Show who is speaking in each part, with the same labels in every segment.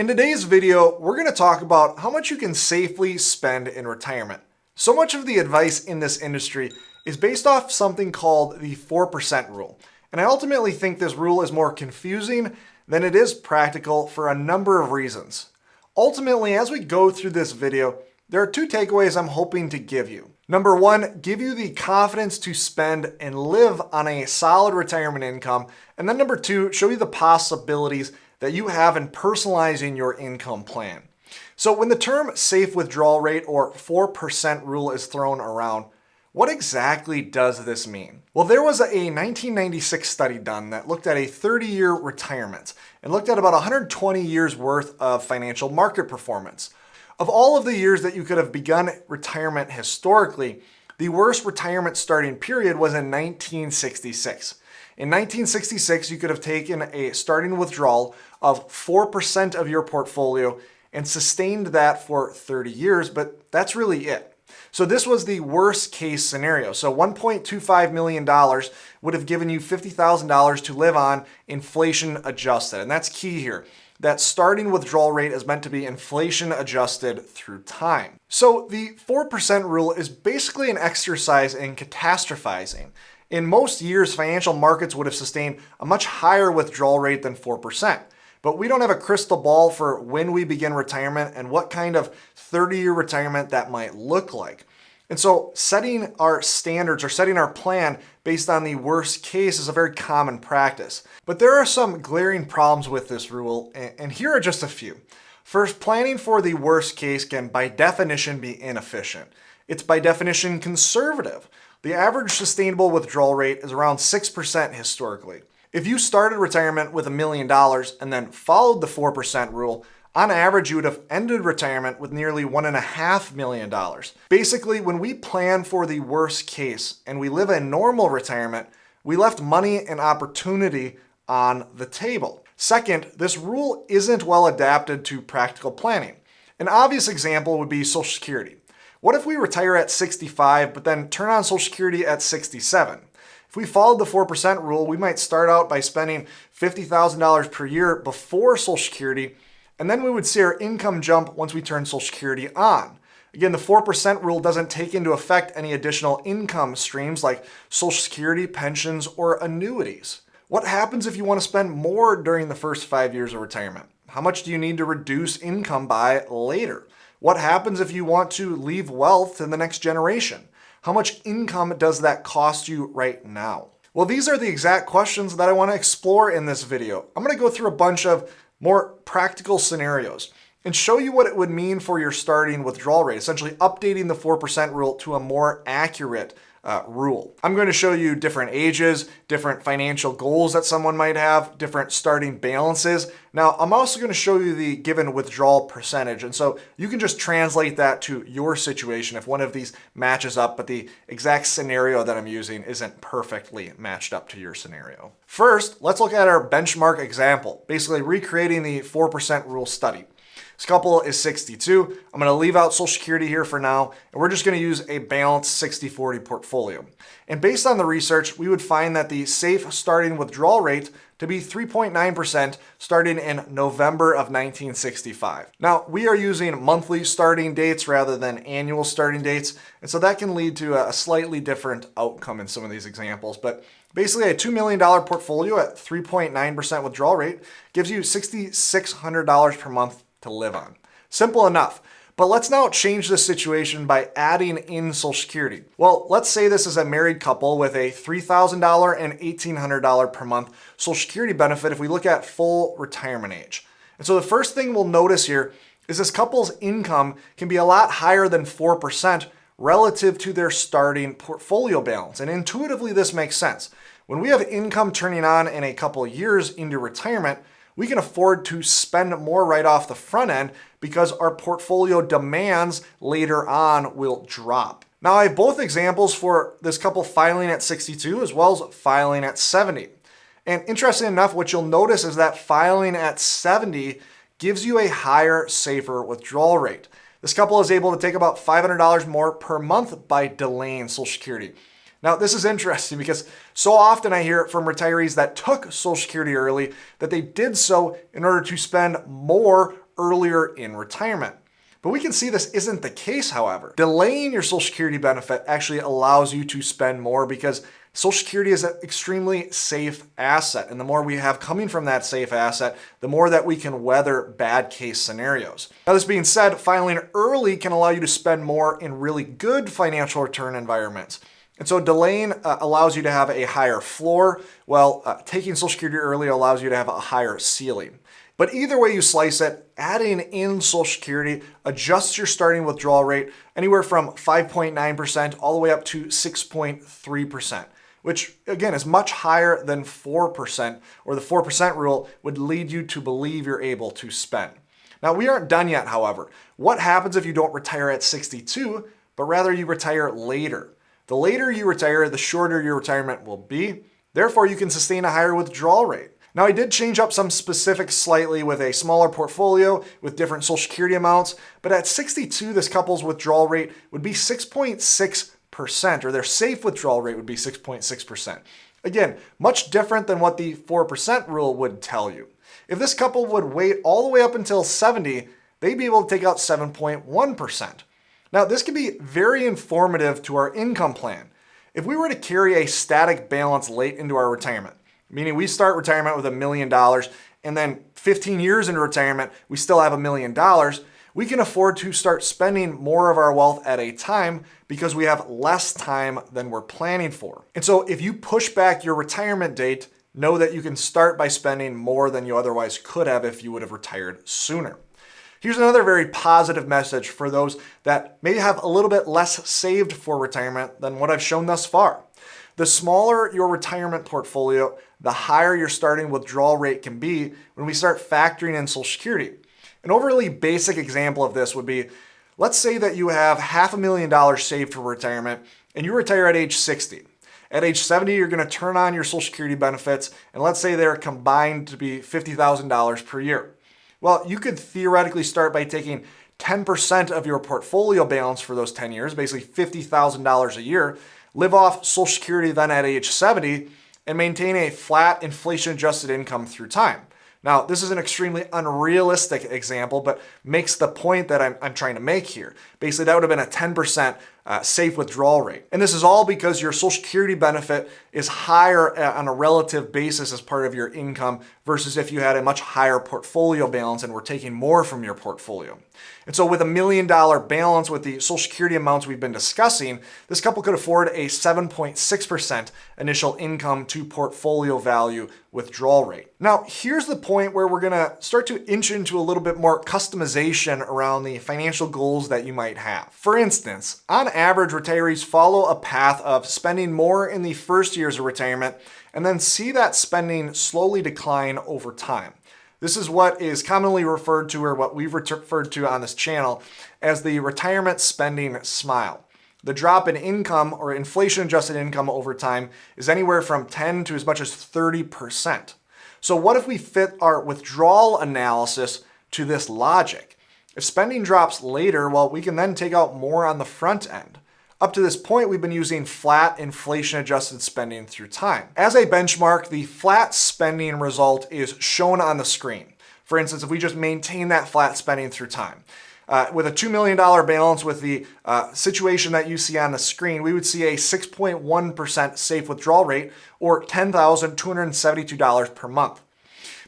Speaker 1: In today's video, we're going to talk about how much you can safely spend in retirement. So much of the advice in this industry is based off something called the 4% rule. And I ultimately think this rule is more confusing than it is practical for a number of reasons. Ultimately, as we go through this video, there are two takeaways I'm hoping to give you. Number one, give you the confidence to spend and live on a solid retirement income. And then number two, show you the possibilities that you have in personalizing your income plan. So when the term safe withdrawal rate or 4% rule is thrown around, what exactly does this mean? Well, there was a 1996 study done that looked at a 30-year retirement and looked at about 120 years worth of financial market performance. Of all of the years that you could have begun retirement historically, the worst retirement starting period was in 1966. In 1966, you could have taken a starting withdrawal of 4% of your portfolio and sustained that for 30 years, but that's really it. So this was the worst case scenario. So $1.25 million would have given you $50,000 to live on, inflation adjusted. And that's key here. That starting withdrawal rate is meant to be inflation adjusted through time. So the 4% rule is basically an exercise in catastrophizing. In most years, financial markets would have sustained a much higher withdrawal rate than 4%. But we don't have a crystal ball for when we begin retirement and what kind of 30-year retirement that might look like. And so setting our standards or setting our plan based on the worst case is a very common practice. But there are some glaring problems with this rule, and here are just a few. First, planning for the worst case can by definition be inefficient. It's by definition conservative. The average sustainable withdrawal rate is around 6% historically. If you started retirement with $1 million and then followed the 4% rule, on average, you would have ended retirement with nearly $1.5 million. Basically, when we plan for the worst case and we live a normal retirement, we left money and opportunity on the table. Second, this rule isn't well adapted to practical planning. An obvious example would be Social Security. What if we retire at 65 but then turn on Social Security at 67? If we followed the 4% rule, we might start out by spending $50,000 per year before Social Security, and then we would see our income jump once we turn Social Security on. Again, the 4% rule doesn't take into effect any additional income streams like Social Security, pensions, or annuities. What happens if you want to spend more during the first 5 years of retirement? How much do you need to reduce income by later? What happens if you want to leave wealth to the next generation? How much income does that cost you right now? Well, these are the exact questions that I want to explore in this video. I'm going to go through a bunch of more practical scenarios and show you what it would mean for your starting withdrawal rate, essentially updating the 4% rule to a more accurate rule. I'm going to show you different ages, different financial goals that someone might have, different starting balances. Now, I'm also going to show you the given withdrawal percentage. And so you can just translate that to your situation if one of these matches up, but the exact scenario that I'm using isn't perfectly matched up to your scenario. First, let's look at our benchmark example, basically recreating the 4% rule study. This couple is 62. I'm going to leave out Social Security here for now, and we're just going to use a balanced 60-40 portfolio. And based on the research, we would find that the safe starting withdrawal rate to be 3.9% starting in November of 1965. Now, we are using monthly starting dates rather than annual starting dates, and so that can lead to a slightly different outcome in some of these examples. But basically, a $2 million portfolio at 3.9% withdrawal rate gives you $6,600 per month to live on. Simple enough. But let's now change the situation by adding in Social Security. Well, let's say this is a married couple with a $3,000 and $1,800 per month Social Security benefit if we look at full retirement age. And so the first thing we'll notice here is this couple's income can be a lot higher than 4% relative to their starting portfolio balance. And intuitively, this makes sense. When we have income turning on in a couple of years into retirement, we can afford to spend more right off the front end because our portfolio demands later on will drop. Now, I have both examples for this couple filing at 62 as well as filing at 70. And interesting enough, what you'll notice is that filing at 70 gives you a higher, safer withdrawal rate. This couple is able to take about $500 more per month by delaying Social Security. Now, this is interesting because so often I hear from retirees that took Social Security early that they did so in order to spend more earlier in retirement. But we can see this isn't the case, however. Delaying your Social Security benefit actually allows you to spend more because Social Security is an extremely safe asset. And the more we have coming from that safe asset, the more that we can weather bad case scenarios. Now, this being said, filing early can allow you to spend more in really good financial return environments. And so delaying allows you to have a higher floor, while taking Social Security early allows you to have a higher ceiling. But either way you slice it, adding in Social Security adjusts your starting withdrawal rate anywhere from 5.9% all the way up to 6.3%, which again is much higher than 4%, or the 4% rule would lead you to believe you're able to spend. Now, we aren't done yet, however. What happens if you don't retire at 62, but rather you retire later? The later you retire, the shorter your retirement will be. Therefore, you can sustain a higher withdrawal rate. Now, I did change up some specifics slightly with a smaller portfolio with different Social Security amounts, but at 62, this couple's withdrawal rate would be 6.6%, or their safe withdrawal rate would be 6.6%. Again, much different than what the 4% rule would tell you. If this couple would wait all the way up until 70, they'd be able to take out 7.1%. Now, this can be very informative to our income plan. If we were to carry a static balance late into our retirement, meaning we start retirement with $1 million, and then 15 years into retirement, we still have $1 million, we can afford to start spending more of our wealth at a time because we have less time than we're planning for. And so if you push back your retirement date, know that you can start by spending more than you otherwise could have if you would have retired sooner. Here's another very positive message for those that may have a little bit less saved for retirement than what I've shown thus far. The smaller your retirement portfolio, the higher your starting withdrawal rate can be when we start factoring in Social Security. An overly basic example of this would be, let's say that you have $500,000 saved for retirement and you retire at age 60. At age 70, you're going to turn on your Social Security benefits, and let's say they're combined to be $50,000 per year. Well, you could theoretically start by taking 10% of your portfolio balance for those 10 years, basically $50,000 a year, live off Social Security then at age 70, and maintain a flat inflation-adjusted income through time. Now, this is an extremely unrealistic example, but makes the point that I'm trying to make here. Basically, that would have been a 10% safe withdrawal rate. And this is all because your Social Security benefit is higher on a relative basis as part of your income versus if you had a much higher portfolio balance and were taking more from your portfolio. And so with $1 million balance with the Social Security amounts we've been discussing, this couple could afford a 7.6% initial income to portfolio value withdrawal rate. Now, here's the point where we're gonna start to inch into a little bit more customization around the financial goals that you might have. For instance, on average, retirees follow a path of spending more in the first years of retirement and then see that spending slowly decline over time. This is what is commonly referred to, or what we've referred to on this channel, as the retirement spending smile. The drop in income or inflation-adjusted income over time is anywhere from 10 to as much as 30%. So what if we fit our withdrawal analysis to this logic? If spending drops later, well, we can then take out more on the front end. Up to this point, we've been using flat inflation-adjusted spending through time. As a benchmark, the flat spending result is shown on the screen. For instance, if we just maintain that flat spending through time. With a $2 million balance with the situation that you see on the screen, we would see a 6.1% safe withdrawal rate, or $10,272 per month.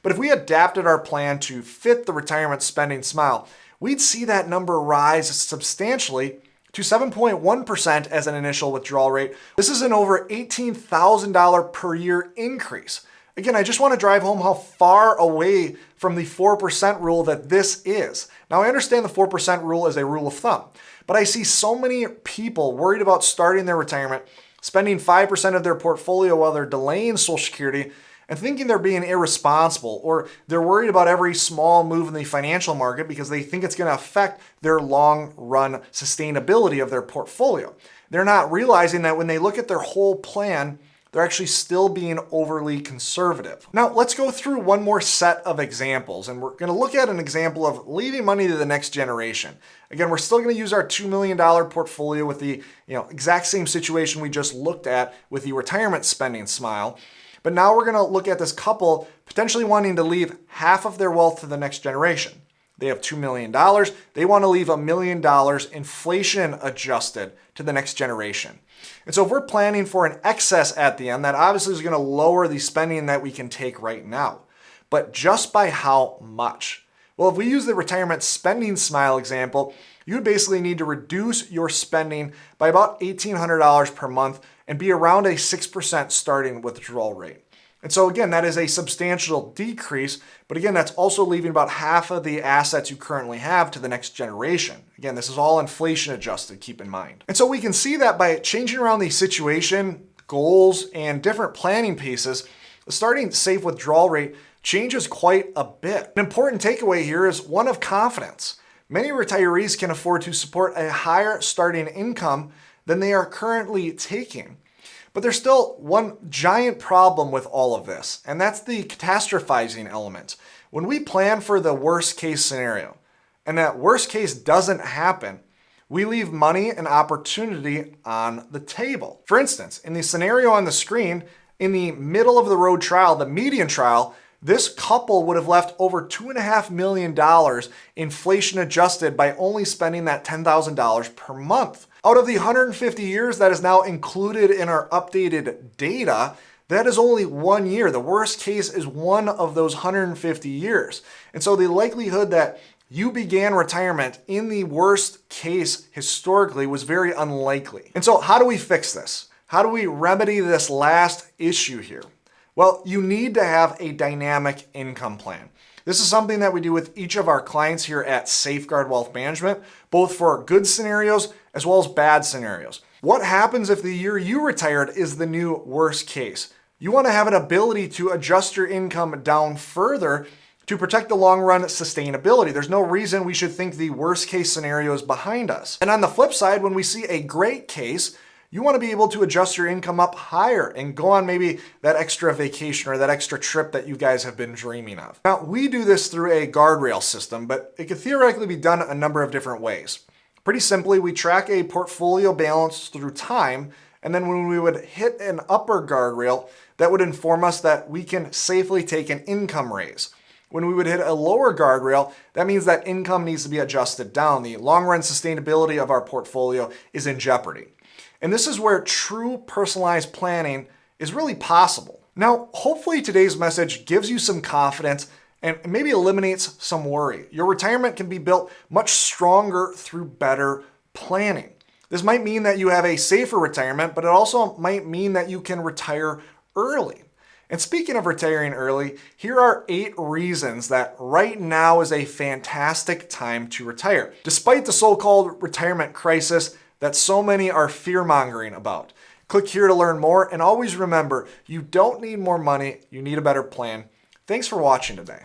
Speaker 1: But if we adapted our plan to fit the retirement spending smile, we'd see that number rise substantially to 7.1% as an initial withdrawal rate. This is an over $18,000 per year increase. Again, I just want to drive home how far away from the 4% rule that this is. Now, I understand the 4% rule is a rule of thumb, but I see so many people worried about starting their retirement, spending 5% of their portfolio while they're delaying Social Security, and thinking they're being irresponsible, or they're worried about every small move in the financial market because they think it's going to affect their long-run sustainability of their portfolio. They're not realizing that when they look at their whole plan, they're actually still being overly conservative. Now, let's go through one more set of examples, and we're going to look at an example of leaving money to the next generation. Again, we're still going to use our $2 million portfolio with the exact same situation we just looked at with the retirement spending smile. But now we're going to look at this couple potentially wanting to leave half of their wealth to the next generation. they have $2 million. They want to leave $1 million inflation adjusted to the next generation. And so if we're planning for an excess at the end, that obviously is going to lower the spending that we can take right now. But just by how much? Well, if we use the retirement spending smile example, you would basically need to reduce your spending by about $1,800 per month and be around a 6% starting withdrawal rate. And so again, that is a substantial decrease, but again, that's also leaving about half of the assets you currently have to the next generation. Again, this is all inflation adjusted, keep in mind. And so we can see that by changing around the situation, goals, and different planning pieces, the starting safe withdrawal rate changes quite a bit. An important takeaway here is one of confidence. Many retirees can afford to support a higher starting income than they are currently taking. But there's still one giant problem with all of this, and that's the catastrophizing element. When we plan for the worst case scenario, and that worst case doesn't happen, we leave money and opportunity on the table. For instance, in the scenario on the screen, in the middle of the road trial, the median trial, this couple would have left over $2.5 million inflation adjusted by only spending that $10,000 per month. Out of the 150 years that is now included in our updated data, that is only 1 year. The worst case is one of those 150 years. And so the likelihood that you began retirement in the worst case historically was very unlikely. And so how do we fix this? How do we remedy this last issue here? Well, you need to have a dynamic income plan. This is something that we do with each of our clients here at Safeguard Wealth Management, both for good scenarios as well as bad scenarios. What happens if the year you retired is the new worst case? You want to have an ability to adjust your income down further to protect the long run sustainability. There's no reason we should think the worst case scenario is behind us. And on the flip side, when we see a great case, you want to be able to adjust your income up higher and go on maybe that extra vacation or that extra trip that you guys have been dreaming of. Now, we do this through a guardrail system, but it could theoretically be done a number of different ways. Pretty simply, we track a portfolio balance through time, and then when we would hit an upper guardrail, that would inform us that we can safely take an income raise. When we would hit a lower guardrail, that means that income needs to be adjusted down. The long-run sustainability of our portfolio is in jeopardy. And this is where true personalized planning is really possible. Now, hopefully today's message gives you some confidence and maybe eliminates some worry. Your retirement can be built much stronger through better planning. This might mean that you have a safer retirement, but it also might mean that you can retire early. And speaking of retiring early, here are 8 reasons that right now is a fantastic time to retire, despite the so-called retirement crisis that so many are fear-mongering about. Click here to learn more, and always remember, you don't need more money, you need a better plan. Thanks for watching today.